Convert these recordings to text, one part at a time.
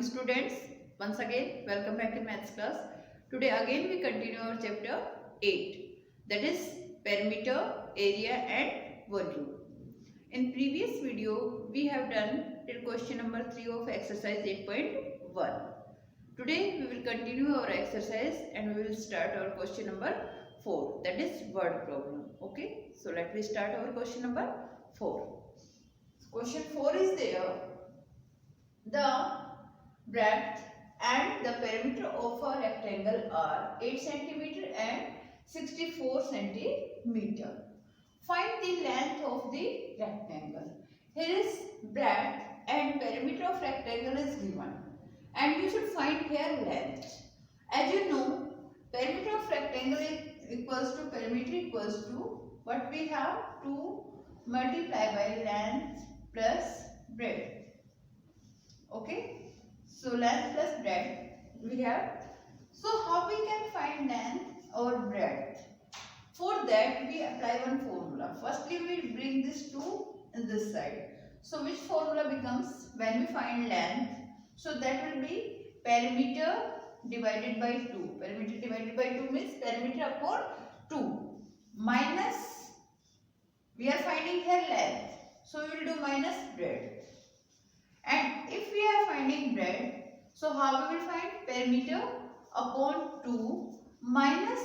students, once again welcome back in maths class. Today again we continue our chapter 8, that is perimeter, area and volume. In previous video we have done till question number 3 of exercise 8.1. Today we will continue our exercise and we will start our question number 4, that is word problem. Okay, so let me start our question number 4. Question 4 is there. The breadth and the perimeter of a rectangle are 8 cm and 64 cm. Find the length of the rectangle. Here is breadth and perimeter of rectangle is given, and you should find here length. As you know, perimeter of rectangle is equals to perimeter equals to what we have, 2 multiply by length plus breadth. Okay. So length plus breadth we have. So how we can find length or breadth? For that we apply one formula. Firstly we bring this 2 in this side. So which formula becomes, when we find length, so that will be perimeter divided by 2. Perimeter divided by 2 means perimeter upon 2 minus, we are finding here length, so we will do minus breadth. And if we are finding breadth, so how we will find? Perimeter upon 2 minus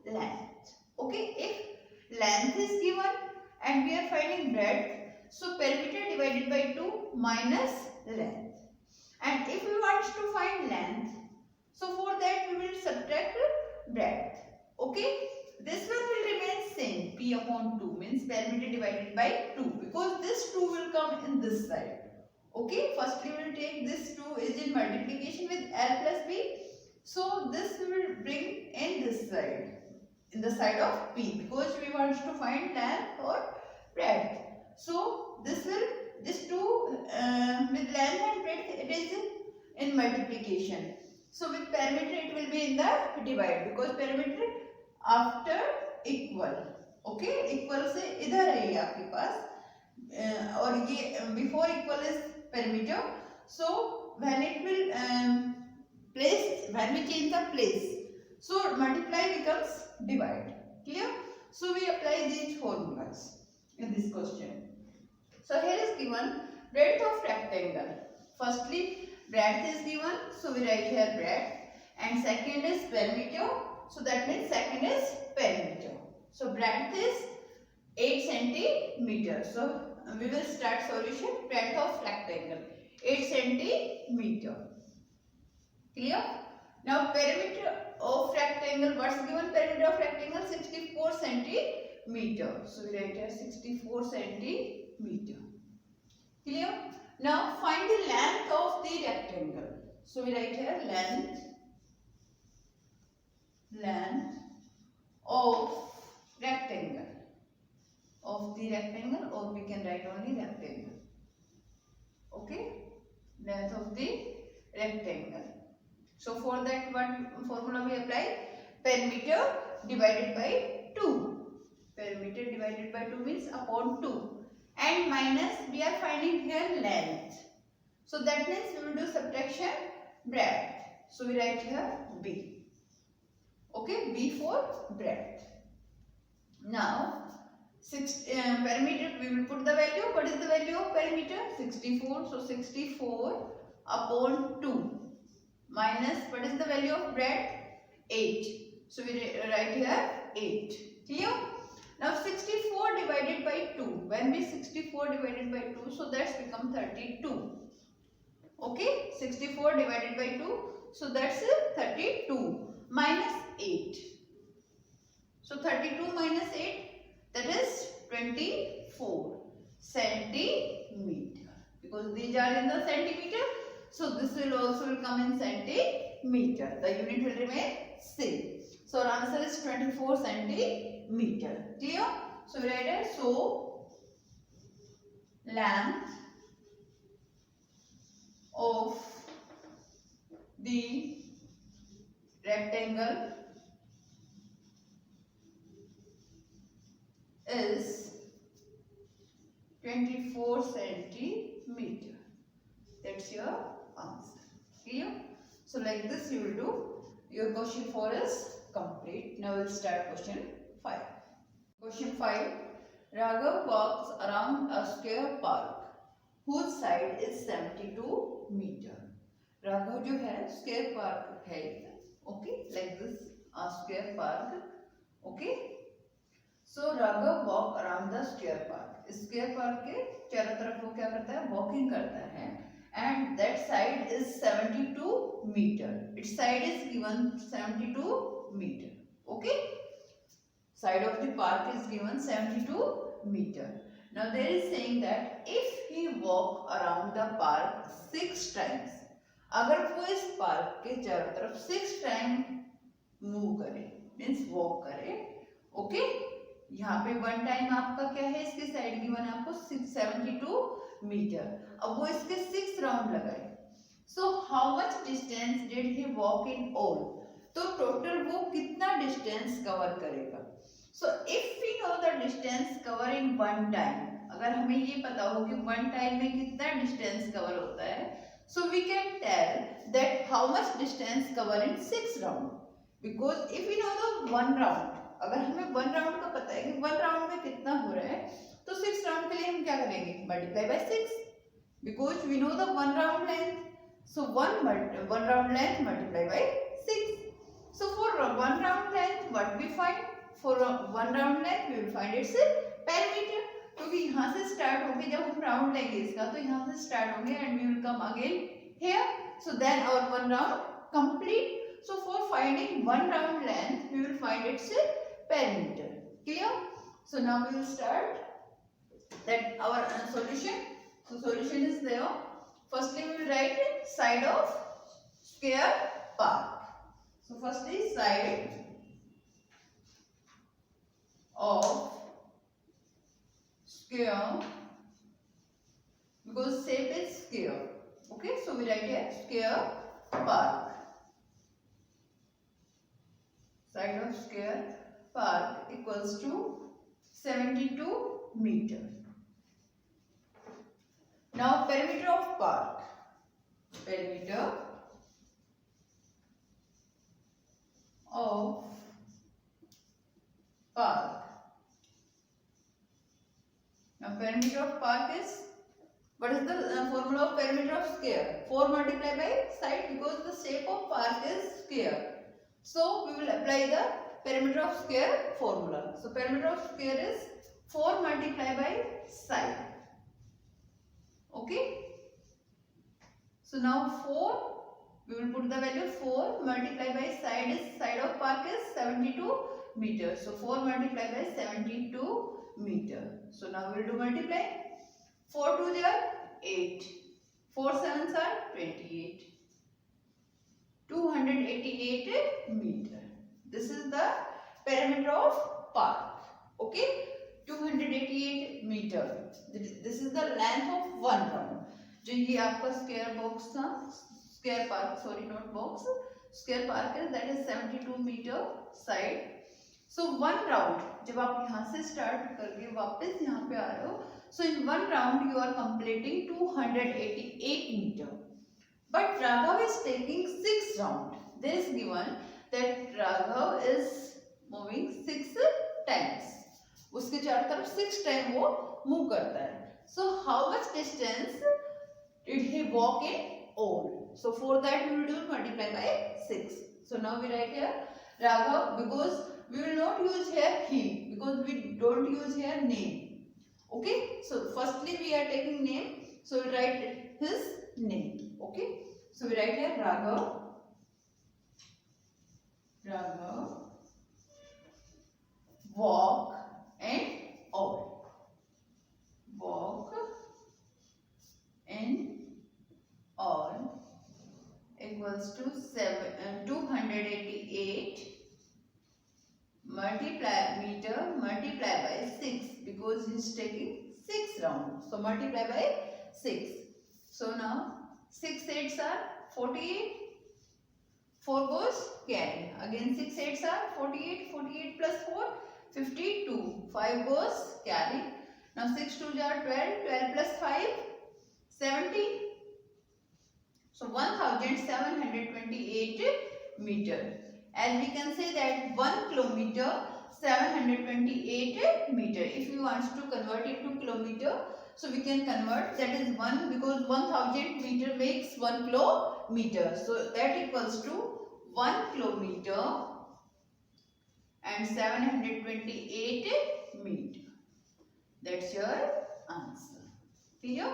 length. Okay, if length is given and we are finding breadth, so perimeter divided by 2 minus length. And if we want to find length, so for that we will subtract breadth. Okay, this one will remain same, p upon 2 means perimeter divided by 2, because this 2 will come in this side. Okay, first we will take this 2 is in multiplication with L plus B. So this we will bring in this side, in the side of P, because we want to find length or breadth. So this 2 with length and breadth, it is in multiplication. So with perimeter it will be in the divide, because perimeter after equal. Okay, equal से इधर है ये आपके पास, और ये before equal is perimeter. So when it will when we change the place, so multiply becomes divide. Clear? So we apply these formulas in this question. So here is given breadth of rectangle. Firstly breadth is given, so we write here breadth, and second is perimeter, so that means second is perimeter. So breadth is 8 cm. So we will start solution. Breadth of rectangle 8 cm. Clear? Now perimeter of rectangle, what's given? Perimeter of rectangle 64 cm. So we write here 64 cm. Clear? Now find the length of the rectangle. So we write here length of rectangle. Of the rectangle, or we can write only rectangle. Okay, length of the rectangle. So for that one formula we apply perimeter divided by 2. Perimeter divided by 2 means upon 2, and minus we are finding here length. So that means we will do subtraction breadth. So we write here B. Okay, B for breadth. Now perimeter, we will put the value. What is the value of perimeter? 64. So 64 upon 2 minus, what is the value of breadth? 8. So we write here 8. Clear? Now 64 divided by 2. When we 64 divided by 2, so that's become 32. Okay, 64 divided by 2, so that's 32 minus 8. So 32 minus 8, that is 24 centimeter, because these are in the centimeter, so this will also come in centimeter. The unit will remain same. So our answer is 24 centimeter. Clear? So we write it. So length of the rectangle is 24 centimeter. That's your answer. Clear? So like this you will do. Your question 4 is complete. Now we'll start question 5. Question 5. Raghav walks around a square park whose side is 72 meter. Raghav जो है square park है, okay, like this a square park, okay. So Raghav walk around the square park. Square park के चारों तरफ वो क्या करता है, walking करता है, and that side is 72 meter. Its side is given 72 meter, okay. Side of the park is given 72 meter. Now there is saying that if he walk around the park 6 times, अगर वो इस park के चारों तरफ 6 time move करे, means walk करे, okay. यहाँ पे 1 टाइम आपका क्या है, इसके साइड गिवन है आपको 72 मीटर. अब वो इसके 6 राउंड लगाए. So how much distance did he walk in all. तो टोटल वो कितना डिस्टेंस कवर करेगा. So if we know the distance cover in 1 time, अगर हमें ये पता हो कि 1 टाइम में कितना डिस्टेंस कवर होता है, so we can tell that how much distance cover in 6 round, because if we know the 1 round, अगर हमें 1 राउंड का पता है कि 1 राउंड में कितना हो रहा है, तो 6 राउंड के लिए हम क्या करेंगे, multiply by 6, because we know the 1 round length. So 1 round length multiply by 6. So for 1 round length what we find, for 1 round length we will find its perimeter, क्योंकि यहाँ से स्टार्ट होंगे, जब हम राउंड लेंगे इसका तो यहाँ से स्टार्ट होंगे and we will come again here. So then our 1 round complete. So for finding 1 round length we will find its perimeter. Clear? So now we will start that our solution. So solution is there. Firstly we will write side of square park. So firstly side of square, because shape is square, okay. So we write here square park. Side of square park equals to 72 meter. Now perimeter of park. Perimeter of park. Now perimeter of park is, what is the formula of perimeter of square? 4 multiplied by side, because the shape of park is square. So we will apply the perimeter of square formula. So perimeter of square is 4 multiplied by side, okay. So now 4, we will put the value 4 multiplied by side is, side of park is 72 meter. So 4 multiplied by 72 meter. So now we will do multiply. 4 2 are 8, 4 7s are 28, 288 meter. This is the perimeter of park, okay. 288 meter. This is the length of 1 round. जो ये आपका square box था, square park, sorry not box, square park है, that is 72 metre side. So 1 round, जब आप यहाँ से start करके वापस यहाँ पे आ रहे हो, so in 1 round you are completing 288 metre. But Raghav is taking 6 round. There is given that Raghav is moving 6 times. उसके चारों तरफ 6 टाइम वो मूव करता है. So how much distance did he walk in all? So for that we will do multiply by 6. So now we write here Raghav, because we will not use here he, because we don't use here name, okay. So firstly we are taking name, so we write his name, okay. So we write here Raghav walk and all, walk and all equals to 288 meter multiply by 6, because he is taking 6 rounds. So multiply by 6. So now 6 8s are 48. 4 goes carry. Again 6 8s are 48. 48 plus 4 52. 5 goes carry. Now 6 2s are 12. 12 plus 5 17. So 1728 meter. As we can say that 1 kilometer 728 meter. If you want to convert it to kilometer, so we can convert, that is 1, because 1000 meter makes 1 kilometer. So that equals to 1 kilometer and 728 meter. That's your answer. Clear?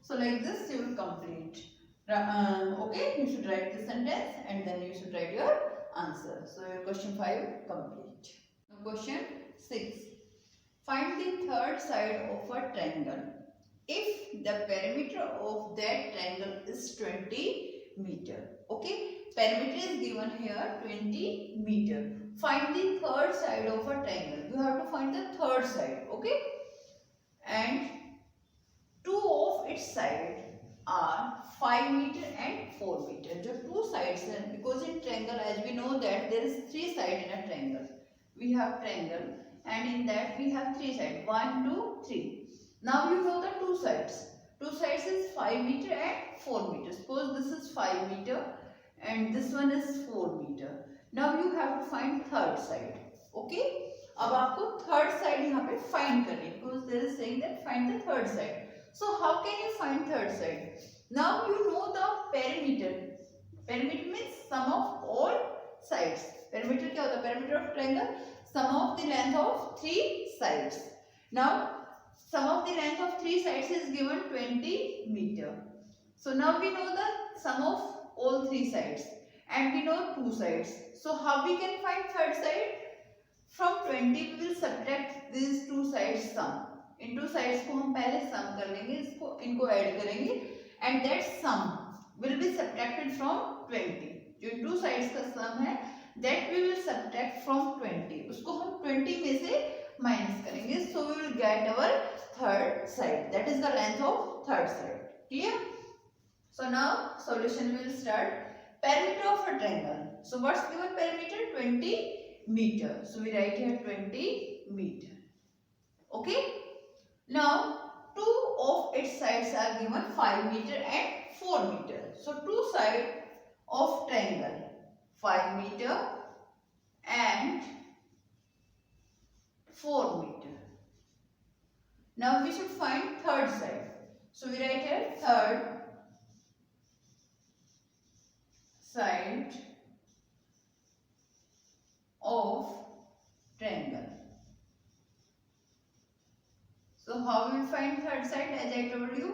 So like this you will complete. Okay, you should write the sentence and then you should write your answer. So your question 5 complete. Now question 6. Find the third side of a triangle if the perimeter of that triangle is 20 meter. Okay, perimeter is given here 20 meter. Find the third side of a triangle. You have to find the third side. Okay, and two of its side are 5 meter and 4 meter. जो two sides हैं, because in triangle as we know that there is 3 sides in a triangle. We have triangle and in that we have 3 sides, 1, 2, 3. Now you know the two sides. Two sides is 5 meter and 4 meter. Suppose this is 5 meter and this one is 4 meter. Now you have to find third side. Okay, अब आपको third side यहाँ पे find करनी है, because there is saying that find the third side. So how can you find third side? Now you know the perimeter. Perimeter means sum of all sides. Perimeter क्या होता है? Perimeter of triangle, sum of the length of 3 sides. Now sum of the length of 3 sides is given 20 meter. So now we know the sum of all 3 sides and we know 2 sides. So how we can find third side? From 20 we will subtract these 2 sides sum. In two sides को हम पहले सम कर लेंगे, इसको इनको add करेंगे and that sum will be subtracted from 20. जो two sides का सम है that we will subtract from 20. उसको हम 20 में से माइनस करेंगे. So we will get our third side, that is the length of third side. Clear? So now solution will start. Perimeter of a triangle. So what's given perimeter? 20 meter. So we write here 20 meter. Okay. Now, two of its sides are given 5 meter and 4 meter. So, two sides of triangle 5 meter and 4 meter. Now, we should find third side. So, we write here third side of triangle. So how we will find third side? As I told you,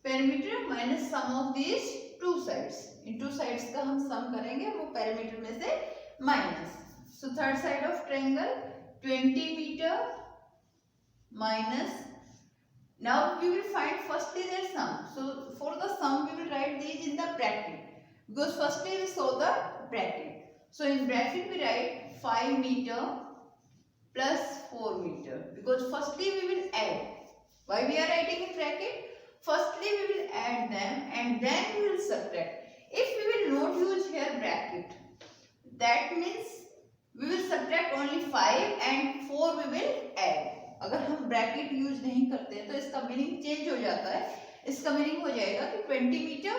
perimeter minus sum of these two sides. In two sides का हम sum करेंगे, वो perimeter में से minus. So third side of triangle 20 meter minus. Now we will find firstly their sum. So for the sum we will write these in the bracket, because firstly we saw the bracket. So in bracket we write 5 meter plus 4 meter, because firstly we will add. Why we are writing in bracket? Firstly we will add them and then we will subtract. If we will not use here bracket, that means we will subtract only 5 and 4 we will add. अगर हम bracket use नहीं करते तो इसका meaning change हो जाता है. इसका मीनिंग हो जाएगा कि 20 meter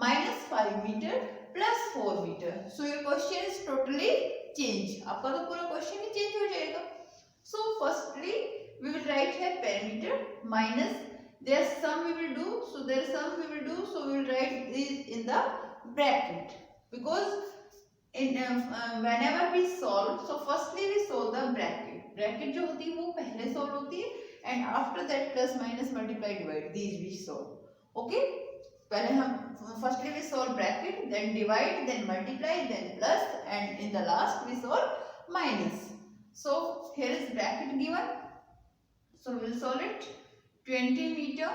minus 5 meter plus 4 meter. So your question is totally change. आपका तो पूरा question ही change हो जाएगा. So firstly we will write here perimeter minus their sum we will do. So their sum we will do. So we will write this in the bracket, because in whenever we solve, so firstly we solve the bracket. Bracket जो होती है वो पहले solve होती है and after that plus minus multiply divide these we solve. Okay, पहले हम firstly we solve bracket, then divide, then multiply, then plus, and in the last we solve minus. So here is bracket given. So we will solve it. 20 meter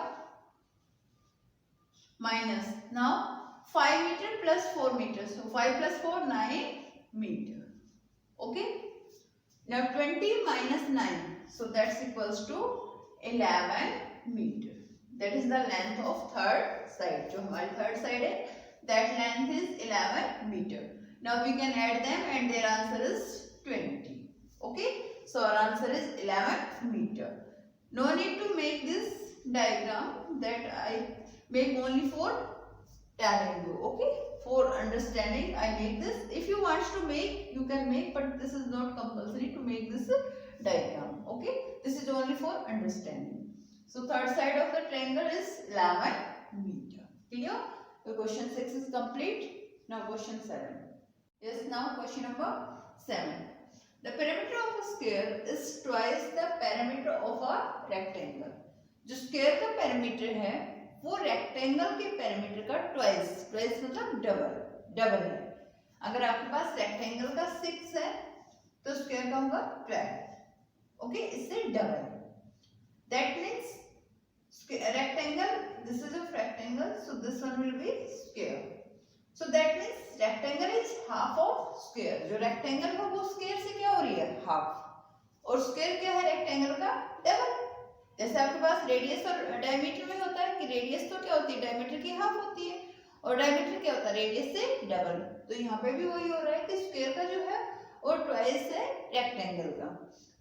minus, now 5 meter plus 4 meter. So 5 plus 4, 9 meter. Okay. Now 20 minus 9. So that's equals to 11 meter. That is the length of third side. जो हमारी third side है, that length is 11 meter. Now we can add them and their answer is 20. Okay. So our answer is 11 meter. No need to make this diagram, that I make only for telling you. Okay, for understanding I make this. If you want to make, you can make, but this is not compulsory to make this diagram. Okay, this is only for understanding. So third side of the triangle is 11 meter. Clear? The question 6 is complete. Now question 7. Yes, now question number 7. The perimeter of a sphere is twice the perimeter of a rectangle. जो square का perimeter है वो rectangle के perimeter का twice मतलब double है. अगर आपके पास रेक्टेंगल का 6 है तो स्क्वायर का होगा 12. ओके, इससे double. That means rectangle, this is a rectangle, so this one will be square. So that means rectangle is half of square. जो rectangle है वो square से क्या हो रही है, half. और square क्या है rectangle का, डबल. जैसे आपके पास रेडियस और डायमीटर में होता है कि रेडियस तो क्या होती है, डायमीटर की हाफ होती है, और डायमीटर क्या होता है, रेडियस से डबल. तो यहाँ पे भी वही हो रहा है कि स्क्वायर का जो है वो ट्वाइस है रेक्टेंगल का.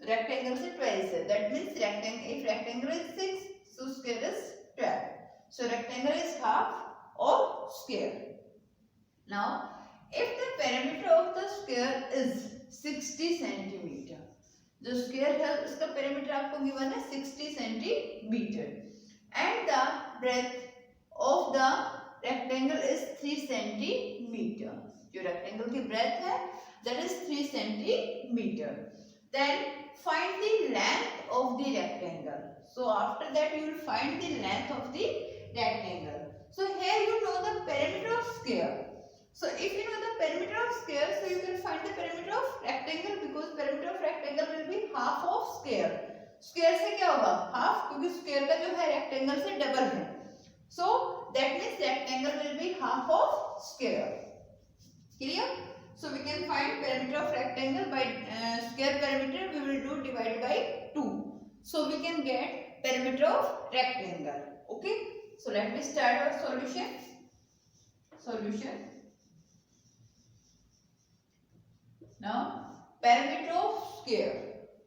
रेक्टेंगल से ट्वाइस है. That means rectangle, if rectangle is 6, so square is 12. So rectangle is half of square. Now, if the perimeter of the square is 60 centimeter, जो स्क्वायर है उसका पेरीमीटर आपको गिवन है 60 centimetre, and the breadth of the rectangle is 3 centimetre. जो rectangle की breadth है that is 3 centimetre. Then find the length of the rectangle. So after that you will find the length of the rectangle. So here you know the perimeter of square. So if you know the perimeter of square, so you can find the perimeter of rectangle, because perimeter of rectangle will be half of square. Square से क्या होगा, half, क्योंकि square का जो है rectangle से double है. So that means rectangle will be half of square. Clear? So we can find perimeter of rectangle by square perimeter we will do divided by 2. So we can get perimeter of rectangle. Okay, so let me start our solution. Now perimeter of square,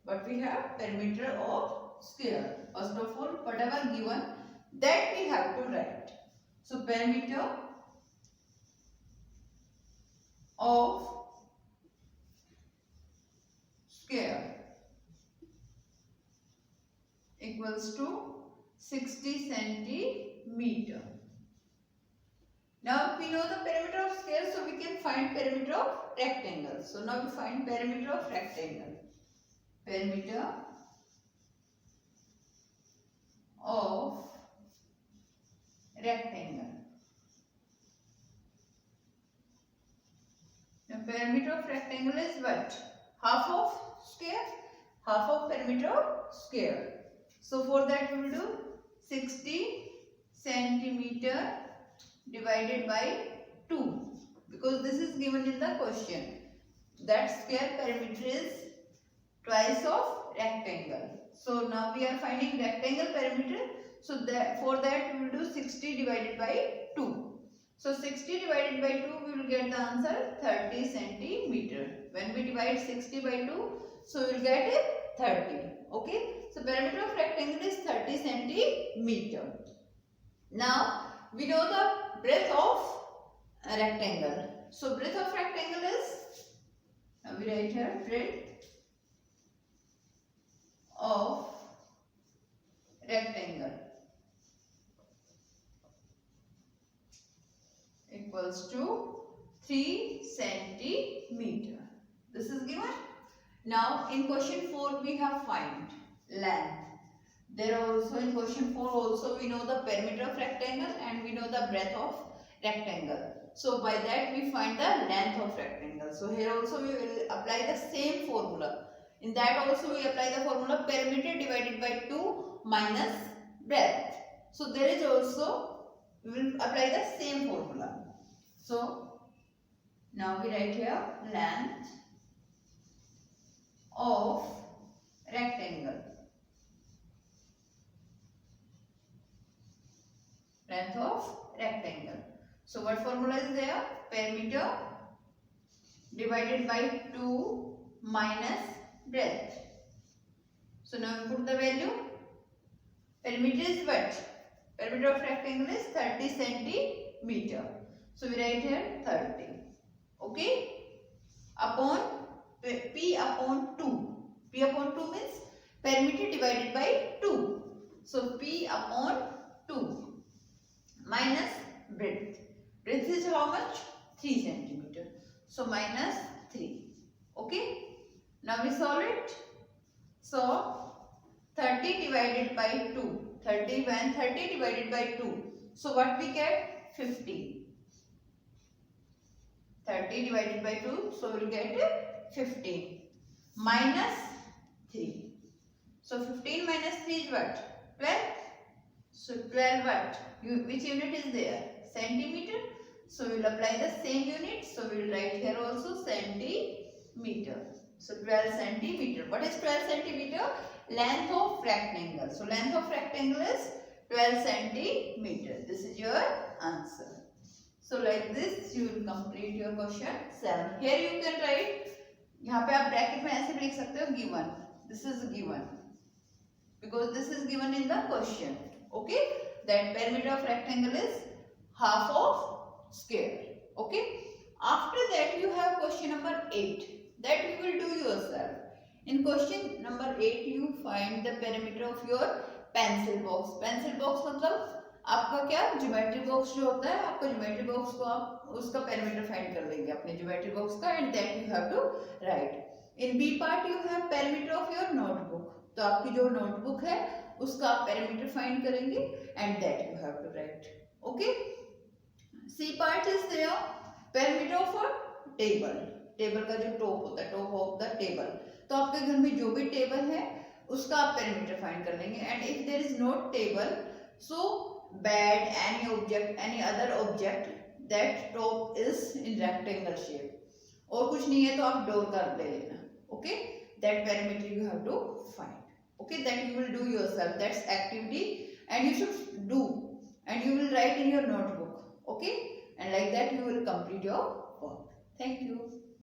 but we have perimeter of square. First of all, whatever given that we have to write. So perimeter of square equals to 60 centimeter. Now we know the perimeter of square, so we can find perimeter of rectangle. So now we find perimeter of rectangle. Perimeter of rectangle. Now perimeter of rectangle is what? Half of square, half of perimeter of square. So for that we will do 60 centimeter divided by 2, because this is given in the question that square perimeter is twice of rectangle. So now we are finding rectangle perimeter. So that for that we will do 60 divided by 2. So 60 divided by 2 we will get the answer 30 centimeter. When we divide 60 by 2, so we will get 30. Okay, so perimeter of rectangle is 30 centimeter. Now we know the breadth of a rectangle. So breadth of rectangle is, now we write here, breadth of rectangle equals to 3 centimeter. This is given. Now in question 4 we have find length. There also in question 4 also we know the perimeter of rectangle and we know the breadth of rectangle. So by that we find the length of rectangle. So here also we will apply the same formula. In that also we apply the formula perimeter divided by 2 minus breadth. So there is also we will apply the same formula. So now we write here length of rectangle. Length of rectangle. So what formula is there? Perimeter divided by 2 minus breadth. So now we put the value. Perimeter is what? Perimeter of rectangle is 30 centimeter. So we write here 30. Okay. Upon P upon 2. P upon 2 means perimeter divided by 2. So P upon 2 minus breadth. Breadth is how much? 3 centimeter. So minus 3. Okay. Now we solve it. So 30 divided by 2. 30 divided by 2. So what we get? 50. 30 divided by 2. So we will get 15. Minus 3. So 15 minus 3 is what? 12. So 12 what? Which unit is there? Centimeter. So we will apply the same unit. So we will write here also centimeter. So 12 centimeter. What is 12 centimeter? Length of rectangle. So length of rectangle is 12 centimeter. This is your answer. So like this you will complete your question 7. Here you can write. यहाँ पे आप bracket में ऐसे भी लिख सकते हो given. This is given because this is given in the question. Okay, that perimeter of rectangle is half of square. Okay. After that you have question number 8. That you will do yourself. In question number 8 you find the perimeter of your pencil box. Pencil box मतलब आपका क्या geometry box जो होता है, आपका geometry box को आप उसका पेरीमीटर फाइंड कर लेंगे अपने ज्योमेट्री बॉक्स का and that you have to write. In B part you have perimeter of your notebook, तो आपकी जो नोटबुक है उसका आप पेरीमीटर फाइंड करेंगे and that you have to write. Okay, C part is there perimeter of a table, table का जो top होता है, टॉप ऑफ द टेबल, तो आपके घर में जो भी टेबल है उसका आप पेरीमीटर फाइंड कर लेंगे and if there is no table so bed, any object, any other object that top is in rectangle shape, और कुछ नहीं है तो आप डोर का ले लेना। Okay, that perimeter you have to find. Okay, that you will do yourself, that's activity and you should do and you will write in your notebook. Okay, and like that you will complete your work. Thank you.